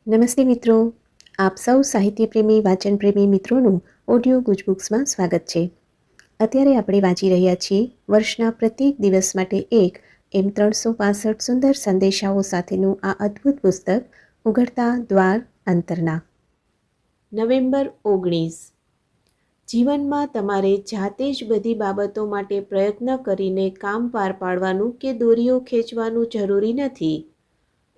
નમસ્તે મિત્રો, આપ સૌ સાહિત્ય પ્રેમી વાચન પ્રેમી મિત્રોનું ઓડિયો ગુજબુક્સમાં સ્વાગત છે. અત્યારે આપણે વાંચી રહ્યા છીએ વર્ષના પ્રત્યેક દિવસ માટે એક એમ 365 સુંદર સંદેશાઓ સાથેનું આ અદ્ભુત પુસ્તક ઉઘડતા દ્વાર અંતરના. નવેમ્બર 19. જીવનમાં તમારે જાતે જ બધી બાબતો માટે પ્રયત્ન કરીને કામ પાર પાડવાનું કે દોરીઓ ખેંચવાનું જરૂરી નથી.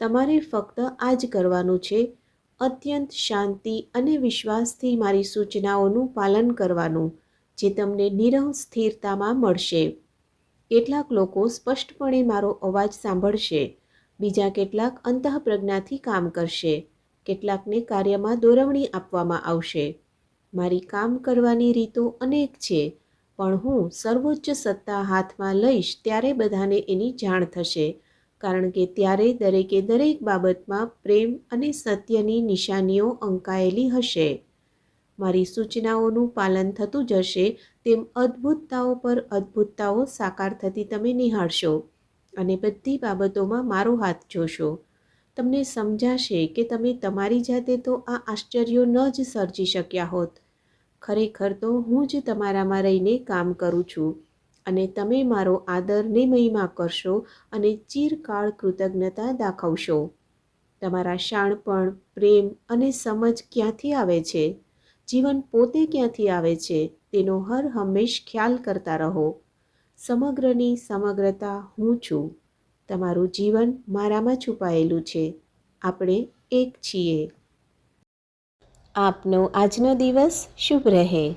તમારે ફક્ત આ જ કરવાનું છે, અત્યંત શાંતિ અને વિશ્વાસથી મારી સૂચનાઓનું પાલન કરવાનું, જે તમને નિરવ સ્થિરતામાં મળશે. કેટલાક લોકો સ્પષ્ટપણે મારો અવાજ સાંભળશે, બીજા કેટલાક અંતઃપ્રજ્ઞાથી કામ કરશે, કેટલાકને કાર્યમાં દોરવણી આપવામાં આવશે. મારી કામ કરવાની રીતો અનેક છે, પણ હું સર્વોચ્ચ સત્તા હાથમાં લઈશ ત્યારે બધાને એની જાણ થશે, કારણ કે ત્યારે દરેકે દરેક બાબતમાં પ્રેમ અને સત્યની નિશાનીઓ અંકાયેલી હશે. મારી સૂચનાઓનું પાલન થતું જશે તેમ અદ્ભુતતાઓ પર અદ્ભુતતાઓ સાકાર થતી તમે નિહાળશો અને બધી બાબતોમાં મારો હાથ જોશો. તમને સમજાશે કે તમે તમારી જાતે તો આ આશ્ચર્યો ન જ સર્જી શક્યા હોત. ખરેખર તો હું જ તમારામાં રહીને કામ કરું છું અને તમે મારો આદર ને મહિમા કરશો અને ચિરકાળ કૃતજ્ઞતા દાખવશો. તમારા શાણપણ, પ્રેમ અને સમજ ક્યાંથી આવે છે, જીવન પોતે ક્યાંથી આવે છે, તેનો હર હંમેશ ખ્યાલ કરતા રહો. સમગ્રની સમગ્રતા હું છું. તમારું જીવન મારામાં છુપાયેલું છે. આપણે એક છીએ. આપનો આજનો દિવસ શુભ રહે.